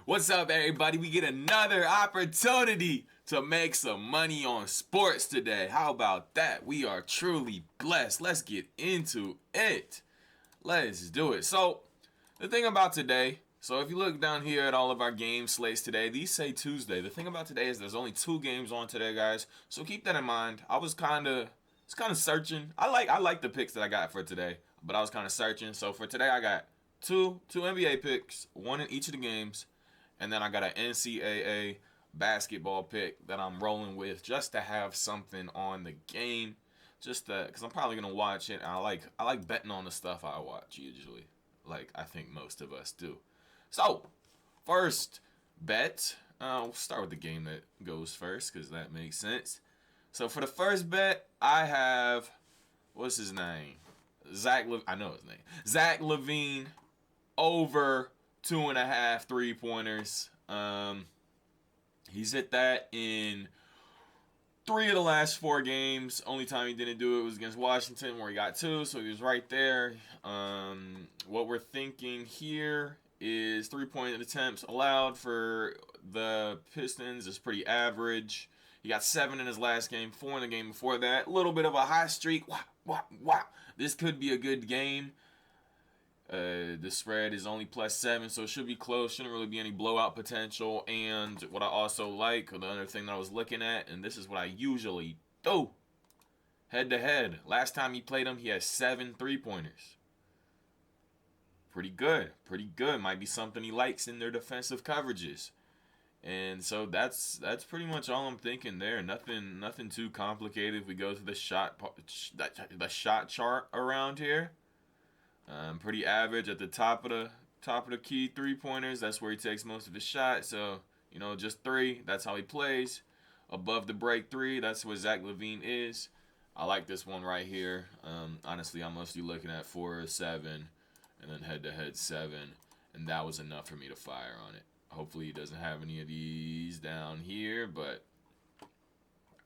What's up, everybody? We get another opportunity to make some money on sports today. How about that? We are truly blessed. Let's get into it. Let's do it. So, the thing about today, so if you look down here at all of our game slates today, these say Tuesday. The thing about today is there's only 2 games on today, guys. So keep that in mind. I was kind of searching. I like the picks that I got for today, but I was kind of searching. So for today, I got two NBA picks, one in each of the games. And then I got an NCAA basketball pick that I'm rolling with just to have something on the game. Just because I'm probably going to watch it. And I like betting on the stuff I watch usually. Like I think most of us do. So, first bet. We'll start with the game that goes first because that makes sense. So for the first bet, I have, what's his name? I know his name. Zach LaVine over 2.5 3-pointers. He's hit that in 3 of the last 4 games. Only time he didn't do it was against Washington where he got 2, so he was right there. What we're thinking here is 3-point attempts allowed for the Pistons is pretty average. He got 7 in his last game, 4 in the game before that. A little bit of a hot streak. Wow. This could be a good game. The spread is only +7, so it should be close. Shouldn't really be any blowout potential. And what I also like, the other thing that I was looking at, and this is what I usually do, head-to-head. Last time he played him, he had 7 3-pointers. Pretty good. Might be something he likes in their defensive coverages. And so that's pretty much all I'm thinking there. Nothing too complicated. If we go to the shot chart around here. Pretty average at the top of the key 3-pointers. That's where he takes most of his shots. So, just 3. That's how he plays. Above the break 3. That's what Zach LaVine is. I like this one right here. Honestly, I'm mostly looking at 4 or 7. And then head-to-head 7. And that was enough for me to fire on it. Hopefully he doesn't have any of these down here. But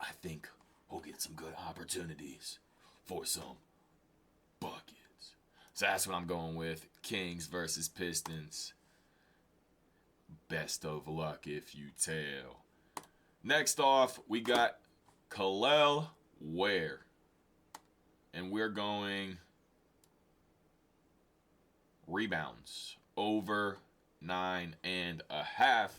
I think we'll get some good opportunities for some buckets. So that's what I'm going with. Kings versus Pistons. Best of luck if you tell. Next off, we got Kel'el Ware. And we're going rebounds over 9.5.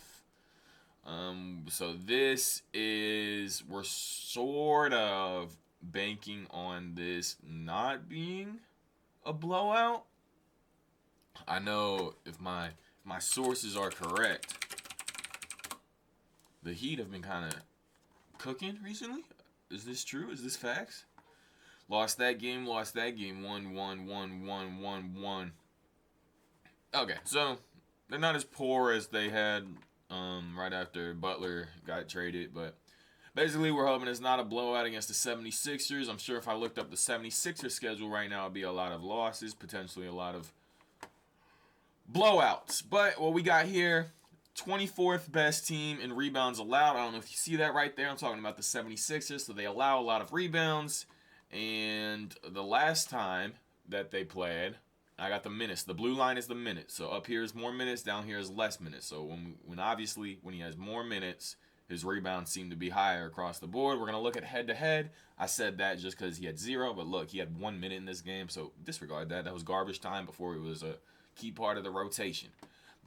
So this is, we're sort of banking on this not being a blowout. I know if my sources are correct, the Heat have been kind of cooking recently. Is this true? Is this facts? Lost that game. 1-1. Okay, so they're not as poor as they had right after Butler got traded, but basically, we're hoping it's not a blowout against the 76ers. I'm sure if I looked up the 76ers schedule right now, it'd be a lot of losses, potentially a lot of blowouts. But what we got here, 24th best team in rebounds allowed. I don't know if you see that right there. I'm talking about the 76ers. So they allow a lot of rebounds. And the last time that they played, I got the minutes. The blue line is the minutes. So up here is more minutes, down here is less minutes. So when he has more minutes, his rebounds seem to be higher across the board. We're going to look at head-to-head. I said that just because he had 0, but look, he had 1 minute in this game, so disregard that. That was garbage time before it was a key part of the rotation.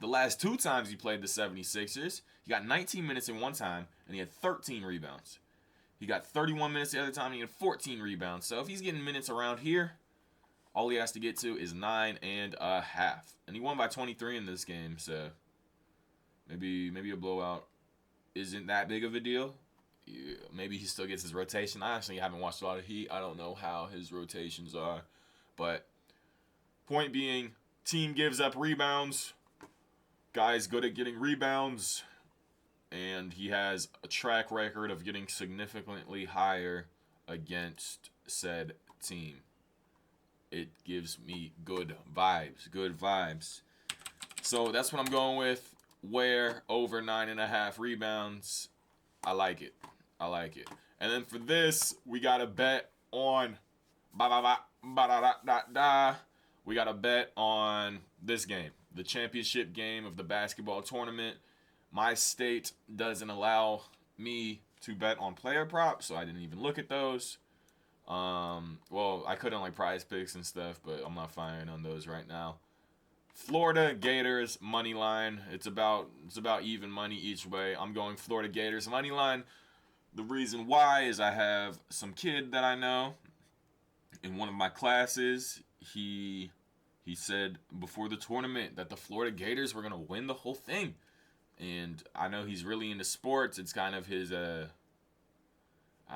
The last 2 times he played the 76ers, he got 19 minutes in one time, and he had 13 rebounds. He got 31 minutes the other time, and he had 14 rebounds. So if he's getting minutes around here, all he has to get to is 9.5. And he won by 23 in this game, so maybe a blowout isn't that big of a deal. Yeah, maybe he still gets his rotation. I actually haven't watched a lot of Heat. I don't know how his rotations are. But point being, team gives up rebounds. Guy's good at getting rebounds. And he has a track record of getting significantly higher against said team. It gives me good vibes. So that's what I'm going with. Ware over 9.5 rebounds. I like it. And then for this, we got a bet on we got a bet on this game. the championship game of the basketball tournament. My state doesn't allow me to bet on player props, so I didn't even look at those. Well, I could on like Prize Picks and stuff, but I'm not firing on those right now. Florida Gators money line. It's about even money each way. I'm going Florida Gators money line. The reason why is I have some kid that I know in one of my classes. He said before the tournament that the Florida Gators were gonna win the whole thing, and I know he's really into sports. It's kind of his I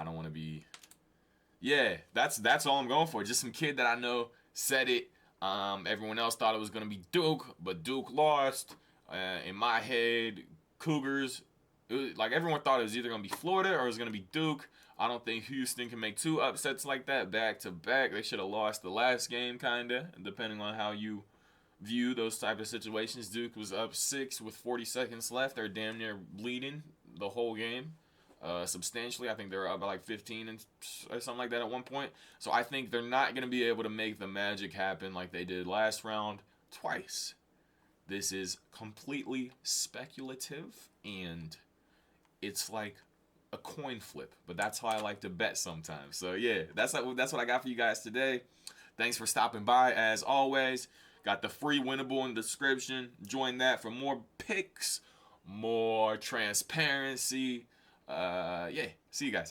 don't want to be. Yeah, that's all I'm going for. Just some kid that I know said it. Everyone else thought it was gonna be Duke, but Duke lost. In my head, Cougars. Like everyone thought it was either gonna be Florida or it was gonna be Duke. I don't think Houston can make two upsets like that back to back. They should have lost the last game, kinda, depending on how you view those type of situations. Duke was up 6 with 40 seconds left. They're damn near bleeding the whole game, substantially. I think they were up by like 15 and or something like that at one point. So I think they're not gonna be able to make the magic happen like they did last round twice. This is completely speculative, and it's like a coin flip, but that's how I like to bet sometimes. So yeah, that's what I got for you guys today. Thanks for stopping by. As always, got the free winnable in the description. Join that for more picks, more transparency. Yeah, see you guys.